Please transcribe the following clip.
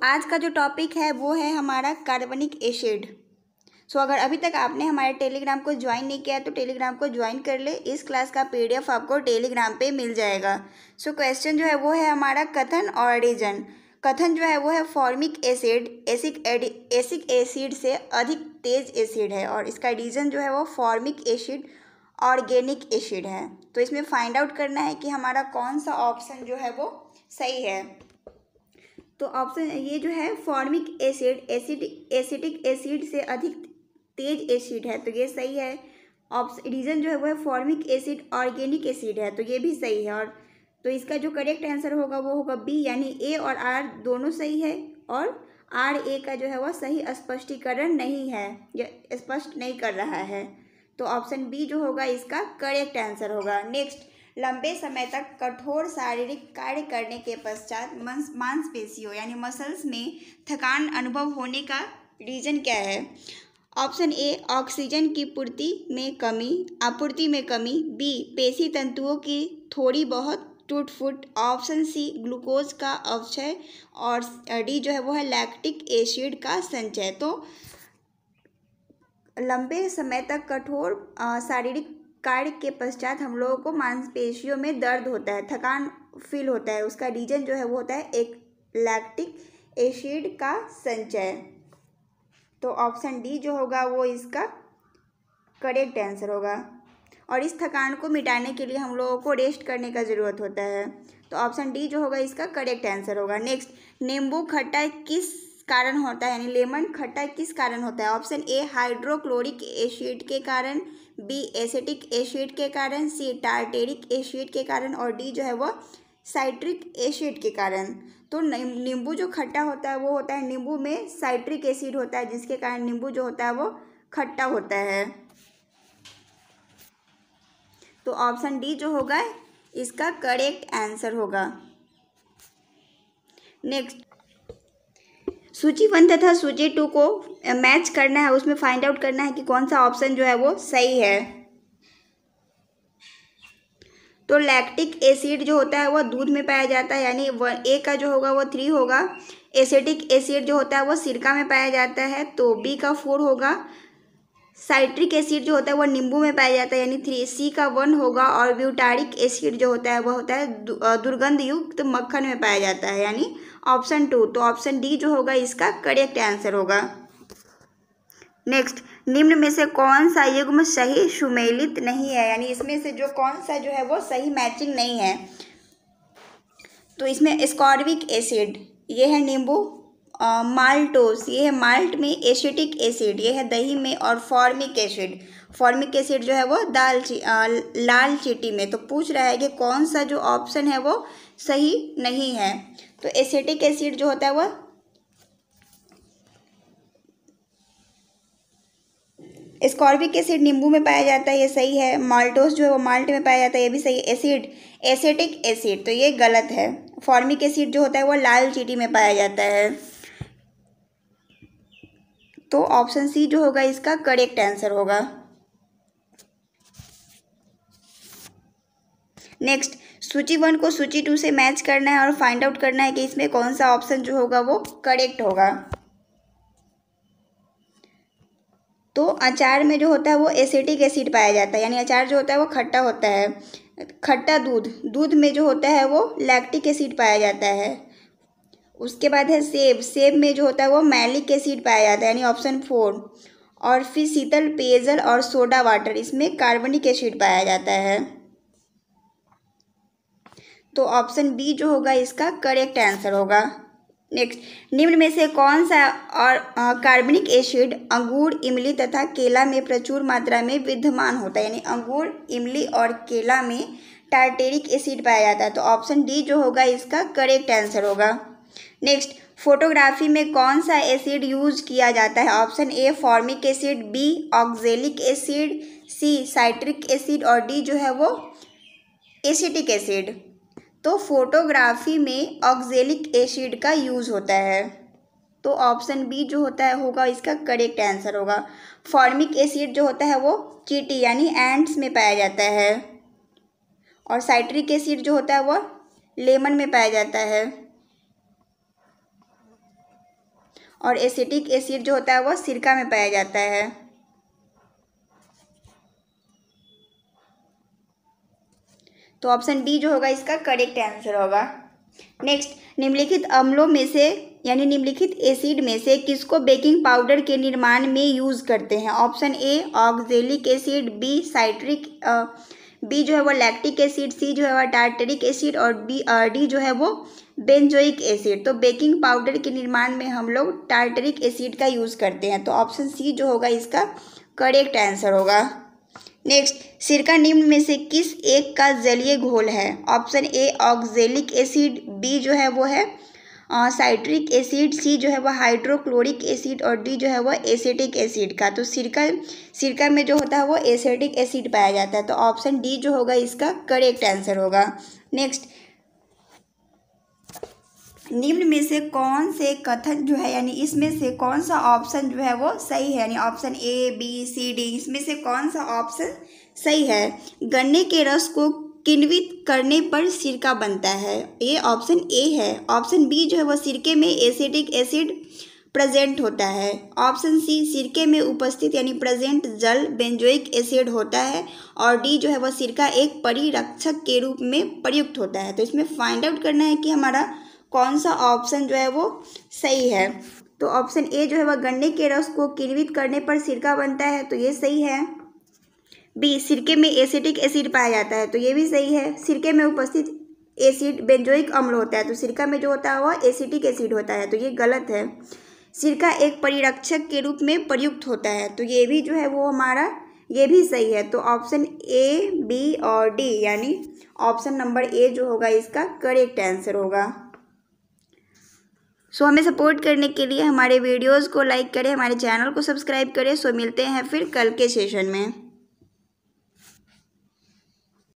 आज का जो टॉपिक है वो है हमारा कार्बनिक एसिड। अगर अभी तक आपने हमारे टेलीग्राम को ज्वाइन नहीं किया तो टेलीग्राम को ज्वाइन कर ले। इस क्लास का पीडीएफ आपको टेलीग्राम पे मिल जाएगा। क्वेश्चन जो है वो है हमारा कथन और रीजन। कथन जो है वो है फॉर्मिक एसिड एसिक एसिड से अधिक तेज एसिड है और इसका रीजन जो है वो फॉर्मिक एसिड ऑर्गेनिक एसिड है। तो इसमें फाइंड आउट करना है कि हमारा कौन सा ऑप्शन जो है वो सही है। तो ऑप्शन ये जो है फॉर्मिक एसिड एसिटिक एसिड से अधिक तेज एसिड है, तो ये सही है। ऑप्शन रीजन जो है वो है फॉर्मिक एसिड ऑर्गेनिक एसिड है, तो ये भी सही है। और तो इसका जो करेक्ट आंसर होगा वो होगा बी, यानी ए और आर दोनों सही है और आर ए का जो है वह सही स्पष्टीकरण नहीं है, यह स्पष्ट नहीं कर रहा है। तो ऑप्शन बी जो होगा इसका करेक्ट आंसर होगा। नेक्स्ट, लंबे समय तक कठोर शारीरिक कार्य करने के पश्चात मांसपेशियों यानी मसल्स में थकान अनुभव होने का रीजन क्या है। ऑप्शन ए ऑक्सीजन की आपूर्ति में कमी, बी पेशी तंतुओं की थोड़ी बहुत टूट फूट, ऑप्शन सी ग्लूकोज का अवक्षय और डी जो है वो है लैक्टिक एसिड का संचय। तो लंबे समय तक कठोर शारीरिक कार्य के पश्चात हम लोगों को मांसपेशियों में दर्द होता है, थकान फील होता है, उसका रीजन जो है वो होता है एक लैक्टिक एसिड का संचय। तो ऑप्शन डी जो होगा वो इसका करेक्ट आंसर होगा। और इस थकान को मिटाने के लिए हम लोगों को रेस्ट करने का ज़रूरत होता है, तो ऑप्शन डी जो होगा इसका करेक्ट आंसर होगा। नेक्स्ट, नींबू खट्टा किस कारण होता है, यानी लेमन खट्टा किस कारण होता है। ऑप्शन ए हाइड्रोक्लोरिक एसिड के कारण, बी एसिटिक एसिड के कारण, सी टार्टेरिक एसिड के कारण और डी जो है वो साइट्रिक एसिड के कारण। तो नींबू जो खट्टा होता है वो होता है नींबू में साइट्रिक एसिड होता है, जिसके कारण नींबू जो होता है वो खट्टा होता है। तो ऑप्शन डी जो होगा इसका करेक्ट आंसर होगा। नेक्स्ट, सूची 1 तथा सूची 2 को मैच करना है, उसमें फाइंड आउट करना है कि कौन सा ऑप्शन जो है वो सही है। तो लैक्टिक एसिड जो होता है वह दूध में पाया जाता है, यानी ए का जो होगा वो 3 होगा। एसिटिक एसिड जो होता है वो सिरका में पाया जाता है, तो बी का 4 होगा। साइट्रिक एसिड जो होता है वो नींबू में पाया जाता है, यानी 3, सी का 1 होगा। और ब्यूटारिक एसिड जो होता है वह होता है दुर्गंध युक्त मक्खन में पाया जाता है, यानी ऑप्शन 2। तो ऑप्शन डी जो होगा इसका करेक्ट आंसर होगा। नेक्स्ट, निम्न में से कौन सा युग्म सही सुमेलित नहीं है, यानी इसमें से जो कौन सा जो है वो सही मैचिंग नहीं है। तो इसमें एस्कॉर्बिक एसिड ये है नींबू, माल्टोस ये है माल्ट में, एसिटिक एसिड ये है दही में, और फॉर्मिक एसिड जो है वो लाल चींटी में। तो पूछ रहा है कि कौन सा जो ऑप्शन है वो सही नहीं है। तो एसिटिक एसिड जो होता है वो एस्कॉर्बिक एसिड नींबू में पाया जाता है, ये सही है। माल्टोस जो है वो माल्ट में पाया जाता है, ये भी सही है। एसिटिक एसिड तो ये गलत है। फॉर्मिक एसिड जो होता है वो लाल चींटी में पाया जाता है। तो ऑप्शन सी जो होगा इसका करेक्ट आंसर होगा। नेक्स्ट, सूची 1 को सूची 2 से मैच करना है और फाइंड आउट करना है कि इसमें कौन सा ऑप्शन जो होगा वो करेक्ट होगा। तो अचार में जो होता है वो एसिटिक एसिड पाया जाता है, यानी अचार जो होता है वो खट्टा होता है। खट्टा दूध में जो होता है वो लैक्टिक एसिड पाया जाता है। उसके बाद है सेब में जो होता है वो मैलिक एसिड पाया जाता है, यानी ऑप्शन 4। और फिर शीतल पेयजल और सोडा वाटर इसमें कार्बनिक एसिड पाया जाता है। तो ऑप्शन बी जो होगा इसका करेक्ट आंसर होगा। नेक्स्ट, निम्न में से कौन सा और कार्बनिक एसिड अंगूर, इमली तथा केला में प्रचुर मात्रा में विद्यमान होता है, यानी अंगूर, इमली और केला में टार्टेरिक एसिड पाया जाता है। तो ऑप्शन डी जो होगा इसका करेक्ट आंसर होगा। नेक्स्ट, फोटोग्राफी में कौन सा एसिड यूज किया जाता है। Option A formic acid, B oxalic acid, C citric acid और डी जो है वो एसिटिक एसिड। तो फोटोग्राफी में ऑक्जेलिक एसिड का यूज़ होता है, तो ऑप्शन बी जो होता है होगा इसका करेक्ट आंसर होगा। फॉर्मिक एसिड जो होता है वो चींटी यानी एंट्स में पाया जाता है, और साइट्रिक एसिड जो होता है वो लेमन में पाया जाता है। और एसिटिक एसिड जो होता है वो सिरका में पाया जाता है। तो ऑप्शन बी जो होगा इसका करेक्ट आंसर होगा। नेक्स्ट, निम्नलिखित अम्लों में से यानी निम्नलिखित एसिड में से किसको बेकिंग पाउडर के निर्माण में यूज़ करते हैं? Option A oxalic acid, B citric, B जो है वो लैक्टिक एसिड, सी जो है वो टार्टरिक एसिड और डी जो है वो बेंजोइक एसिड। तो बेकिंग पाउडर के निर्माण में हम लोग टार्टरिक एसिड का यूज़ करते हैं। तो ऑप्शन सी जो होगा इसका करेक्ट आंसर होगा। नेक्स्ट, सिरका निम्न में से किस एक का जलीय घोल है? Option A oxalic acid, B जो है वो है साइट्रिक एसिड, सी जो है वो हाइड्रोक्लोरिक एसिड और डी जो है वो एसिटिक एसिड का। तो सिरका में जो होता है वो एसिटिक एसिड पाया जाता है। तो ऑप्शन डी जो होगा इसका करेक्ट आंसर होगा। नेक्स्ट, निम्न में से कौन से कथन जो है यानी इसमें से कौन सा ऑप्शन जो है वो सही है? यानी option A B C D इसमें से कौन सा ऑप्शन सही है? गन्ने के रस को किण्वित करने पर सिरका बनता है, ये ऑप्शन ए है। ऑप्शन बी जो है वो सिरके में एसिटिक एसिड प्रेजेंट होता है। ऑप्शन सी सिरके में उपस्थित यानी प्रेजेंट जल बेंजोइक एसिड होता है और डी जो है वो सिरका एक परिरक्षक के रूप में प्रयुक्त होता है। तो इसमें फाइंड आउट करना है कि हमारा कौन सा ऑप्शन जो है वो सही है। तो ऑप्शन ए जो है वह गन्ने के रस को किण्वित करने पर सिरका बनता है, तो ये सही है। बी सिरके में एसिटिक एसिड पाया जाता है, तो ये भी सही है। सिरके में उपस्थित एसिड बेंजोइक अम्ल होता है, तो सिरका में जो होता है वह एसिटिक एसिड होता है, तो ये गलत है। सिरका एक परिरक्षक के रूप में प्रयुक्त होता है, तो ये भी जो है वो हमारा ये भी सही है। तो ऑप्शन ए बी और डी यानी ऑप्शन नंबर ए जो होगा इसका करेक्ट आंसर होगा। सो हमें सपोर्ट करने के लिए हमारे वीडियोस को लाइक करें, हमारे चैनल को सब्सक्राइब करें। सो मिलते हैं फिर कल के सेशन में।